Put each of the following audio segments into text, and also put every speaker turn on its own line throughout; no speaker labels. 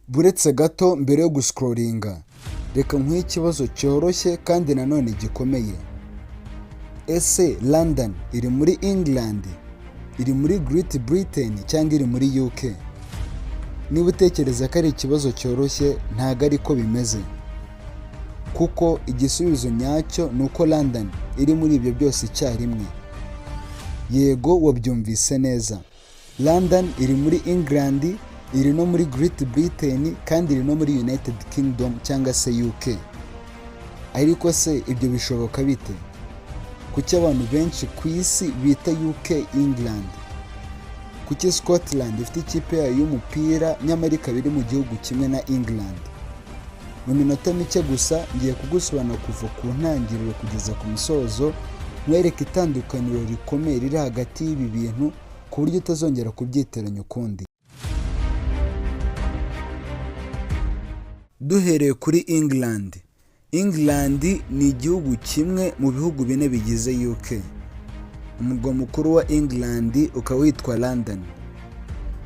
Buretse gato mbere yo guscrollinga, reka nkwiye ikibazo cyoroshye kandi nanone gikomeye. Ese London iri muri England, iri muri Great Britain cyangwa iri muri UK? Niba utekereza ko ari ikibazo cyoroshye, ntago ariko bimeze. Kuko igisubizo nyacyo ni uko London iri muri ibyo byose icyarimwe. Yego, wabyumvise neza. London iri muri England, iri no muri Great Britain kandi iri no muri United Kingdom cyangwa se UK. Ariko se ibyo bishoboka bite? Kuki abantu benshi ku isi bita UK England? Kuki Scotland ifite ikipe yayo y'umupira nyamara ikaba iri mu gihugu kimwe na England? Mu minota mike gusa ngiye kugusobanura kuva ku ntangiriro kugeza ku musozo, nkwereka itandukaniro rikomeye riri hagati y'ibi bintu ku buryo utazongera kubyitiranya ukundi. Duhereye kuri England. England ni igihugu kimwe mu bihugu bine bigize UK. Umurwa mukuru wa England ukaba witwa London.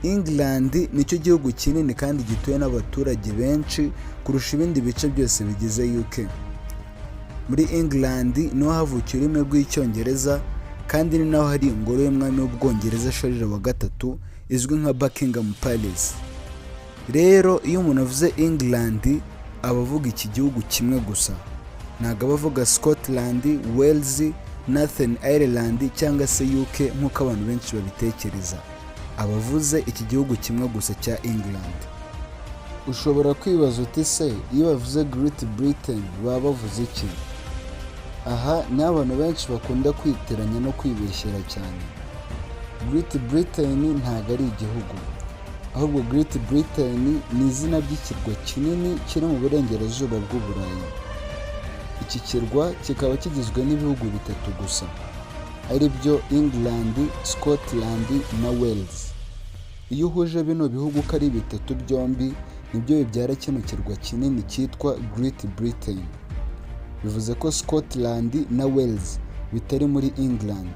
England nicyo gihugu kinini kandi gituwe n'abaturage benshi kurusha ibindi bice byose bigize UK. Muri England niho havukiye ururimi rw'icyongereza kandi ni naho hari ingoro y'umwami w'Ubwongereza Charles wa gatatu izwi nka Buckingham Palace. Rero iyo umuntu avuze England aba avuga iki gihugu kimwe gusa, ntabwo aba avuga Scotland, Wales, Northern Ireland cyangwa se UK nk'uko abantu benshi babitekereza. Aba avuze iki gihugu kimwe gusa cya England. Ushobora kwibaza uti se iyo bavuze Great Britain baba bavuze iki? Aha ni abantu benshi bakunda kwiteranya no kwibeshyera cyane. Great Britain ntabwo ari igihugu, ahubwo Great Britain ni izina ry'ikirwa kinini kiri mu burengerazuba bw'Uburayi. Iki kirwa kikaba kigizwe n'ibihugu bitatu gusa, ari byo England, Scotland na Wales. Iyo uhuje bino bihugu uko ari bitatu byombi, nibyo bibyara kino kirwa kinini cyitwa Great Britain. Bivuze ko Scotland na Wales bitari muri England,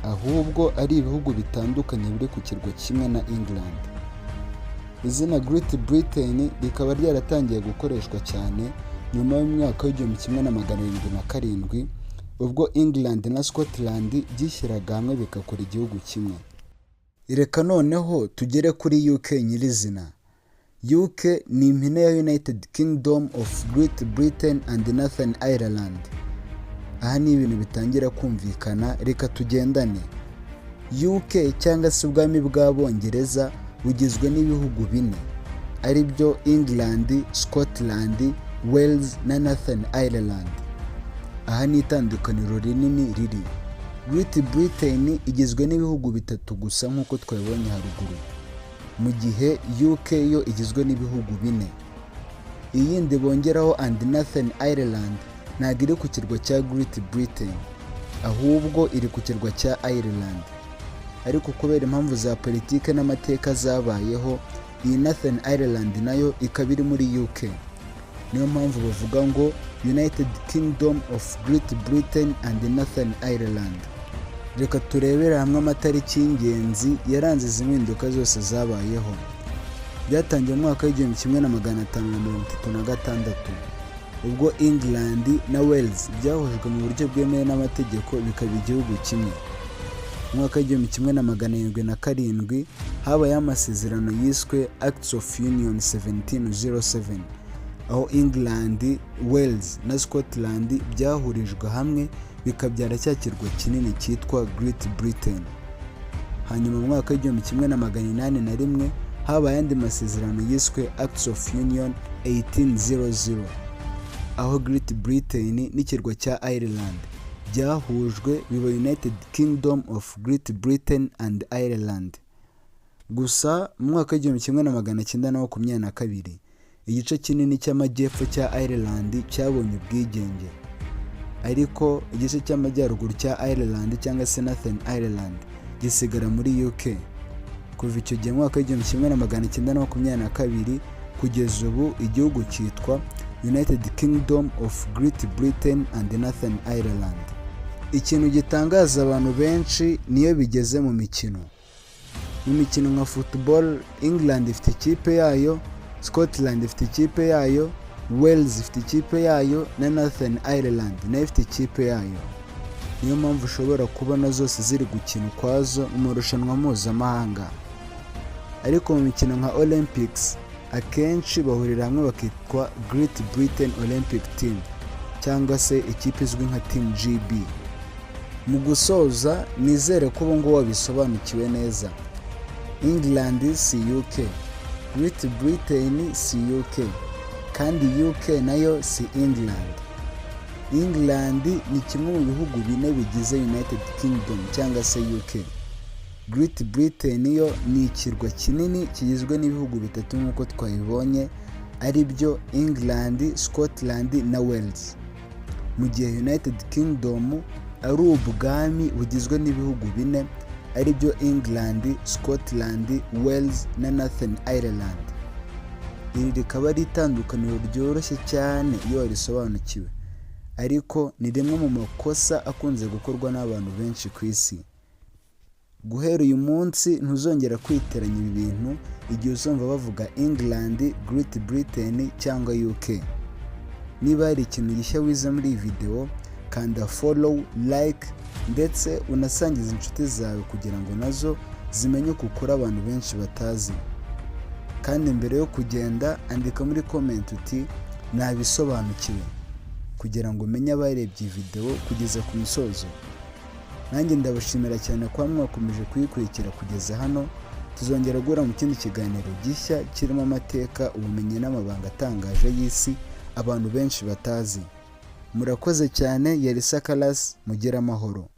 ahubwo ari ibihugu bitandukanye biri ku kirwa kimwe na England. Izina Great Britain rikaba ryaratangiye gukoreshwa cyane nyuma y'umwaka w'1707 ubwo England na Scotland byishyiraga hamwe bigakora igihugu kimwe. Reka noneho tugere kuri UK nyirizina. UK ni impine ya United Kingdom of Great Britain and Northern Ireland. Aha ni ibintu bitangira kumvikana, reka tugendane. UK cyangwa se ubwami bw'Abongereza bugizwe n'ibihugu bine, ari byo England, Scotland, Wales na Northern Ireland. Aha ni itandukaniro rinini riri. Great Britain igizwe n'ibihugu bitatu gusa nk'uko twabonye haruguru, mu gihe UK yo igizwe n'ibihugu bine. Iyindi bongeraho and Northern Ireland ntabwo iri ku kirwa cya Great Britain, ahubwo iri ku kirwa cya Ireland. Ariko kubera impamvu za politike n'amateka zabayeho, iyi Northern Ireland nayo ikaba iri muri UK. Niyo mpamvu bavuga ngo United Kingdom of Great Britain and Northern Ireland. Reka turebere hamwe amatariki y'ingenzi yaranze izi mpinduka zose zabayeho. Byatangiye mu mwaka w'1536 ubwo England na Wales byahujwe mu buryo bwemewe n'amategeko bikaba igihugu kimwe. Mu mwaka w'1707 habayeho amasezerano yiswe Acts of Union 1707, aho England, Wales na Scotland byahurijwe hamwe bikabyara cya kirwa kinini cyitwa Great Britain. Hanyuma mu mwaka w'1801 habaye andi masezerano yiswe Acts of Union 1800, aho Great Britain n'ikirwa cya Ireland byahujwe biba United Kingdom of Great Britain and Ireland. Gusa mu mwaka w'1922 igice kinini cy'amajyepfo cya Ireland cyabonye ubwigenge, ariko igice cy'amajyaruguru cya Ireland cyangwa se Northern Ireland gisigara muri UK. Kuva icyo gihe mu mwaka w'1922 kugeza ubu igihugu cyitwa United Kingdom of Great Britain and Northern Ireland. Ikintu gitangaza abantu benshi niyo bigeze mu mikino. Mu mikino nka football, England ifite ikipe yayo, Scotland ifite ikipe yayo, Wales ifite ikipe yayo, na Northern Ireland nayo ifite ikipe yayo. Niyo mpamvu ushobora kubona zose ziri gukina ukwazo mu marushanwa mpuzamahanga. Ariko mu mikino nka Olympics akenshi bahurira hamwe bakitwa Great Britain Olympic Team cyangwa se ikipe izwi nka Team GB. Mu gusoza nizere ko ubu ngubu wabisobanukiwe neza. England si UK, Great Britain si UK, kandi UK nayo si England. England ni kimwe mu bihugu bine bigize United Kingdom cyangwa se UK. Great Britain yo ni ikirwa kinini kigizwe n'ibihugu bitatu nk'uko twabibonye, ari byo England, Scotland na Wales. Mu gihe United Kingdom ari ubwami bugizwe n'ibihugu bine, ari byo England, Scotland, Wales na Northern Ireland. Iri rikaba ari itandukaniro ryoroshye cyane iyo warisobanukiwe, ariko ni rimwe mu makosa akunze gukorwa n'abantu benshi ku isi. Guhera uyu munsi ntuzongera kwiteranya ibi bintu igihe uzumva bavuga England, Great Britain cyangwa UK. Niba hari ikintu gishya wize muri iyi video, kanda follow, like ndetse unasangiza inshuti zawe kugira ngo nazo zimenye uko ukora abantu benshi batazi. Kandi mbere yo kugenda andika muri comment uti nabisobanukiwe, kugira ngo umenye abarebye iyi video kugeza ku musozo. Nanjye ndabashimira cyane kwa mwakomeje kuyikurikira kugeza hano. Tuzongera guhura mu kindi kiganiro gishya kirimo amateka, ubumenyi n'amabanga atangaje y'isi abantu benshi batazi. Murakoze cyane. Yari Sakalas, mugire amahoro.